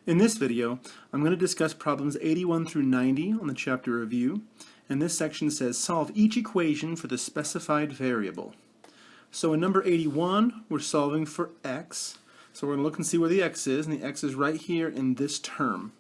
In this video, I'm going to discuss problems 81 through 90 on the chapter review, and this section says solve each equation for the specified variable. So in number 81, we're solving for x. So we're going to look and see where the x is, and the x is right here in this term.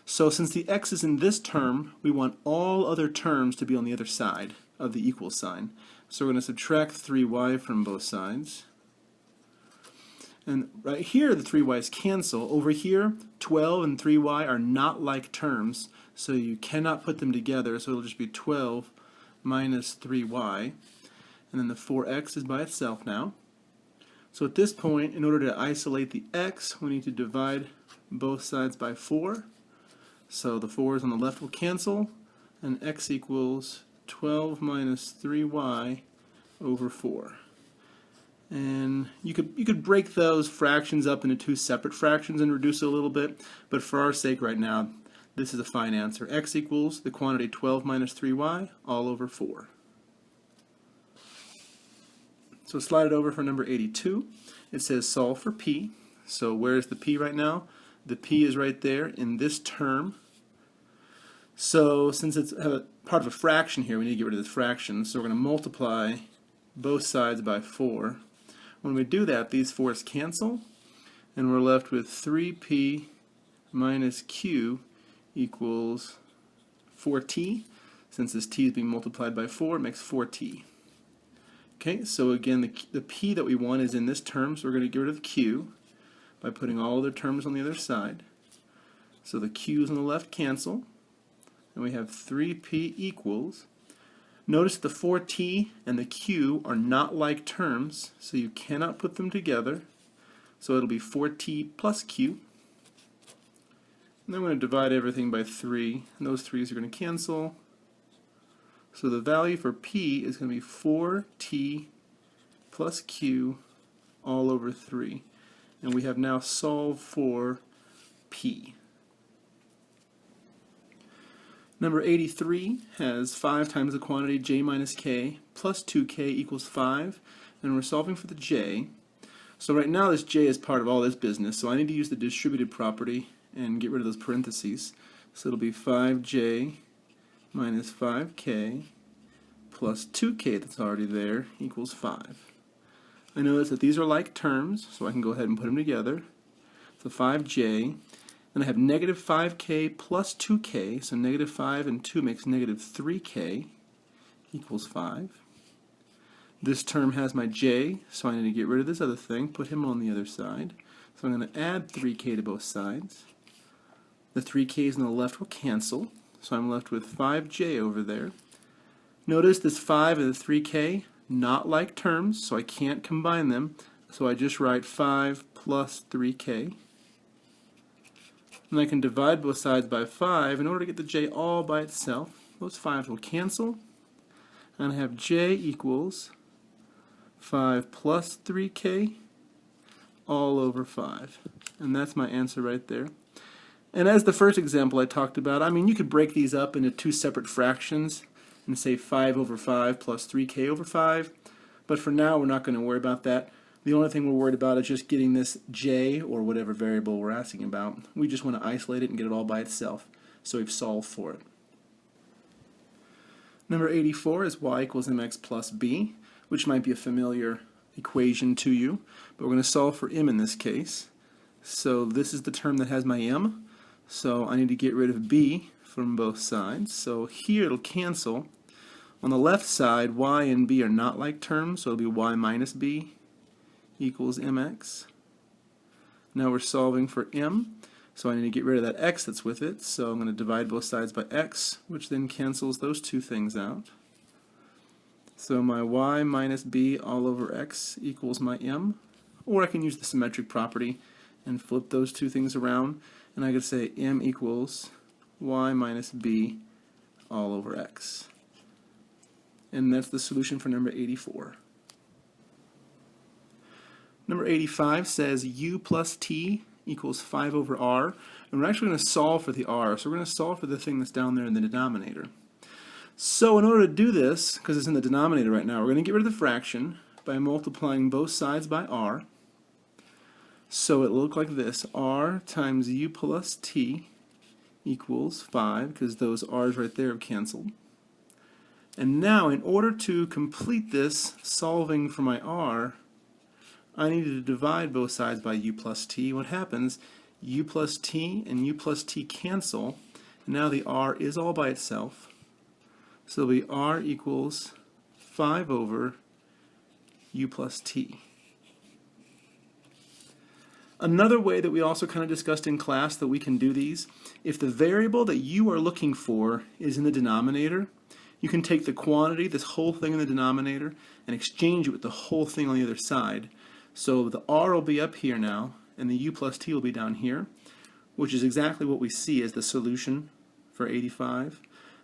So since the x is in this term, we want all other terms to be on the other side of the equal sign. So we're going to subtract 3y from both sides. And right here, the 3y's cancel. Over here, 12 and 3y are not like terms, so you cannot put them together, so it'll just be 12 minus 3y. And then the 4x is by itself now. So at this point, in order to isolate the x, we need to divide both sides by 4. So the 4's on the left will cancel, and x equals 12 minus 3y over 4. And you could break those fractions up into two separate fractions and reduce it a little bit, but for our sake right now, this is a fine answer. X equals the quantity 12 minus 3y all over 4. So slide it over for number 82. It says solve for p. So where's the p right now? The p is right there in this term. So since it's part of a fraction here, we need to get rid of this fraction. So we're going to multiply both sides by 4. When we do that, these 4's cancel, and we're left with 3p minus q equals 4t. Since this t is being multiplied by 4, it makes 4t. Okay, so again, the p that we want is in this term, so we're going to get rid of q by putting all other terms on the other side. So the q's on the left cancel, and we have 3p equals. Notice the 4t and the q are not like terms, so you cannot put them together. So it'll be 4t plus q. And then we're going to divide everything by 3, and those 3's are going to cancel. So the value for p is going to be 4t plus q all over 3. And we have now solved for p. Number 83 has 5 times the quantity j minus k plus 2k equals 5, and we're solving for the j. So right now this j is part of all this business, so I need to use the distributive property and get rid of those parentheses. So it'll be 5j minus 5k plus 2k that's already there equals 5. I notice that these are like terms, so I can go ahead and put them together. So 5j. And I have negative 5k plus 2k, so negative 5 and 2 makes negative 3k equals 5. This term has my j, so I need to get rid of this other thing, put him on the other side. So I'm going to add 3k to both sides. The 3k's on the left will cancel, so I'm left with 5j over there. Notice this 5 and the 3k, not like terms, so I can't combine them, so I just write 5 plus 3k. And I can divide both sides by 5 in order to get the j all by itself. Those 5's will cancel, and I have j equals 5 plus 3k all over 5. And that's my answer right there. And as the first example I talked about, I mean, you could break these up into two separate fractions and say 5 over 5 plus 3k over 5. But for now, we're not going to worry about that. The only thing we're worried about is just getting this j, or whatever variable we're asking about. We just want to isolate it and get it all by itself. So we've solved for it. Number 84 is y equals mx plus b, which might be a familiar equation to you. But we're going to solve for m in this case. So this is the term that has my m. So I need to get rid of b from both sides. So here it'll cancel. On the left side, y and b are not like terms, so it'll be y minus b equals mx. Now we're solving for m, so I need to get rid of that x that's with it, so I'm going to divide both sides by x, which then cancels those two things out. So my y minus b all over x equals my m, or I can use the symmetric property and flip those two things around, and I could say m equals y minus b all over x. And that's the solution for number 84. Number 85 says u plus t equals 5 over r, and we're actually going to solve for the r, so we're going to solve for the thing that's down there in the denominator. So in order to do this, because it's in the denominator right now, we're going to get rid of the fraction by multiplying both sides by r. So it looked like this: r times u plus t equals 5, because those r's right there have canceled. And now, in order to complete this solving for my r, I needed to divide both sides by u plus t. What happens? U plus t and u plus t cancel. And now the r is all by itself. So it'll be r equals 5 over u plus t. Another way that we also kind of discussed in class that we can do these, if the variable that you are looking for is in the denominator, you can take the quantity, this whole thing in the denominator, and exchange it with the whole thing on the other side. So the r will be up here now, and the u plus t will be down here, which is exactly what we see as the solution for 85.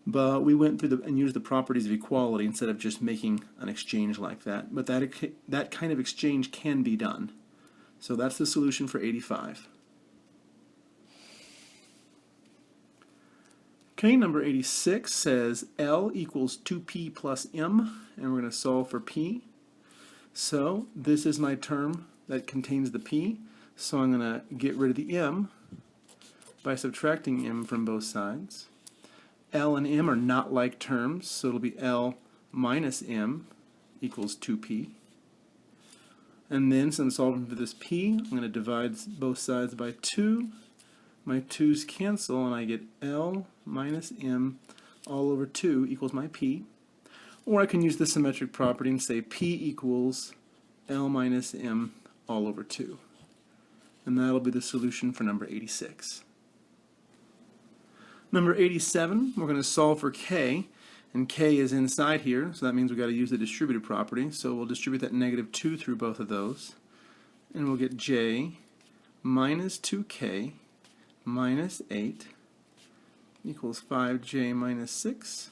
But we went through and used the properties of equality instead of just making an exchange like that. But that kind of exchange can be done. So that's the solution for 85. Okay, number 86 says L equals 2p plus m, and we're going to solve for p. So this is my term that contains the p, so I'm going to get rid of the m by subtracting m from both sides. L and m are not like terms, so it'll be L minus m equals 2p. And then, since I'm solving for this p, I'm going to divide both sides by 2. My 2's cancel, and I get L minus m all over 2 equals my p. Or I can use the symmetric property and say p equals L minus m all over 2. And that'll be the solution for number 86. Number 87, we're going to solve for k. And k is inside here, so that means we've got to use the distributive property. So we'll distribute that negative 2 through both of those. And we'll get j minus 2k minus 8 equals 5j minus 6.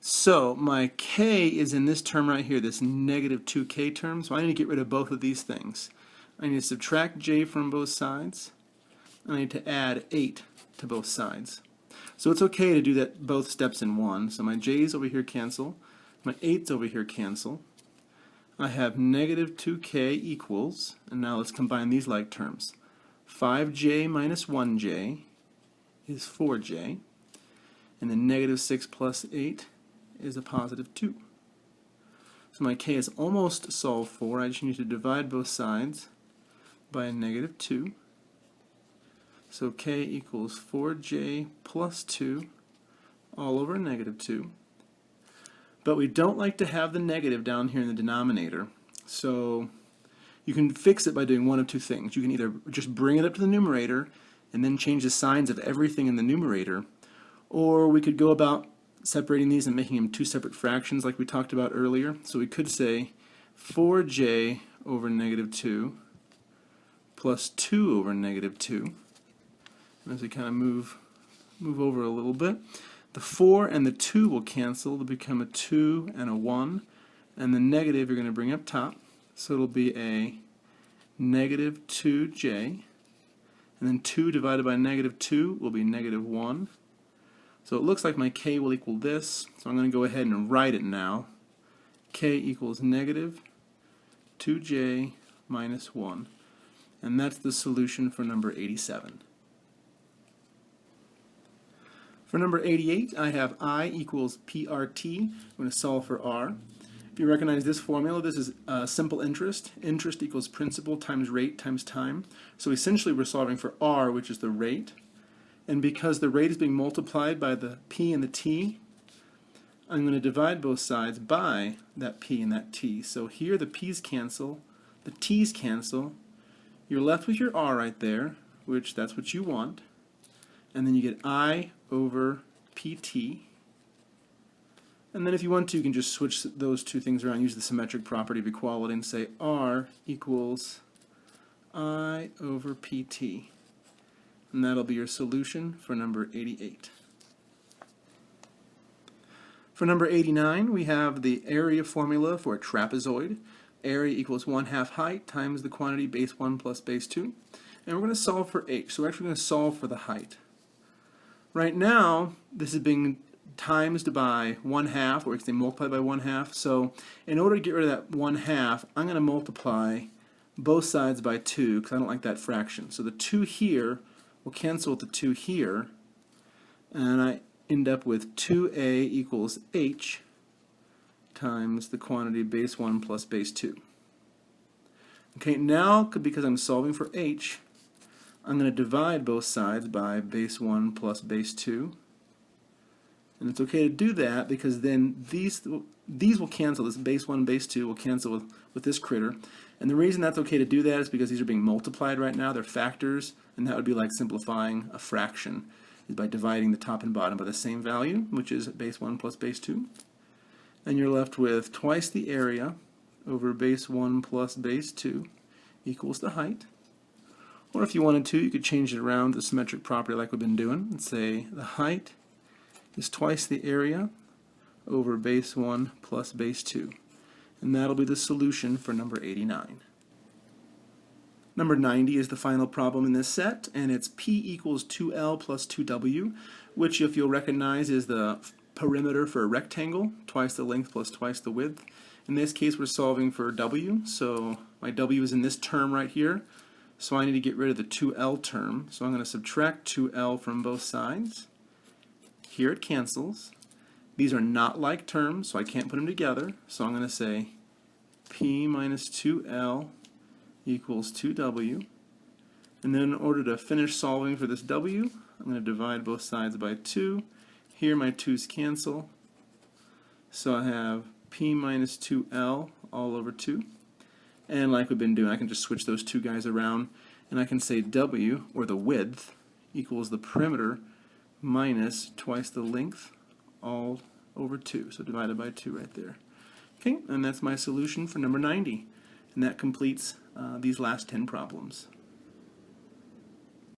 So my k is in this term right here, this negative 2k term. So I need to get rid of both of these things. I need to subtract j from both sides. I need to add 8 to both sides. So it's okay to do that both steps in one. So my j's over here cancel, my 8's over here cancel. I have negative 2k equals, and now let's combine these like terms. 5j minus 1j is 4j, and then negative 6 plus 8 is a positive 2. So my k is almost solved for. I just need to divide both sides by a negative 2. So k equals 4j plus 2 all over negative 2. But we don't like to have the negative down here in the denominator. So you can fix it by doing one of two things. You can either just bring it up to the numerator and then change the signs of everything in the numerator, or we could go about separating these and making them two separate fractions like we talked about earlier. So we could say 4j over negative 2 plus 2 over negative 2. As we kind of move over a little bit, the 4 and the 2 will cancel to become a 2 and a 1, and the negative you're going to bring up top, so it'll be a negative 2j, and then 2 divided by negative 2 will be negative 1. So it looks like my k will equal this, so I'm going to go ahead and write it now. K equals negative 2j minus 1, and that's the solution for number 87. For number 88, I have I equals PRT. I'm going to solve for R. If you recognize this formula, this is simple interest. Interest equals principal times rate times time. So essentially we're solving for R, which is the rate. And because the rate is being multiplied by the P and the T, I'm going to divide both sides by that P and that T. So here the P's cancel, the T's cancel. You're left with your R right there, which that's what you want. And then you get I over PT. And then if you want to, you can just switch those two things around, use the symmetric property of equality and say R equals I over PT. And that'll be your solution for number 88. For number 89, we have the area formula for a trapezoid. Area equals 1/2 height times the quantity base 1 plus base 2. And we're going to solve for h. So we're actually going to solve for the height. Right now, this is being timesed by 1/2, or we can say multiplied by 1/2. So in order to get rid of that 1/2, I'm going to multiply both sides by 2 because I don't like that fraction. So the 2 here will cancel with the 2 here, and I end up with 2a equals h times the quantity base 1 plus base 2. Okay, now because I'm solving for h, I'm going to divide both sides by base 1 plus base 2. And it's okay to do that because then these will cancel. This base 1 and base 2 will cancel with this critter. And the reason that's okay to do that is because these are being multiplied right now. They're factors, and that would be like simplifying a fraction is by dividing the top and bottom by the same value, which is base 1 plus base 2. And you're left with twice the area over base 1 plus base 2 equals the height. Or if you wanted to, you could change it around the symmetric property like we've been doing and say the height is twice the area over base 1 plus base 2. And that'll be the solution for number 89. Number 90 is the final problem in this set, and it's P equals 2L plus 2W, which if you'll recognize is the perimeter for a rectangle, twice the length plus twice the width. In this case we're solving for W, so my W is in this term right here, so I need to get rid of the 2L term. So I'm going to subtract 2L from both sides. Here it cancels. These are not like terms, so I can't put them together. So I'm going to say P minus 2L equals 2W. And then in order to finish solving for this W, I'm going to divide both sides by 2. Here my 2's cancel. So I have P minus 2L all over 2. And like we've been doing, I can just switch those two guys around, and I can say W, or the width, equals the perimeter minus twice the length all over 2. So divided by 2 right there. Okay, and that's my solution for number 90. And that completes these last 10 problems.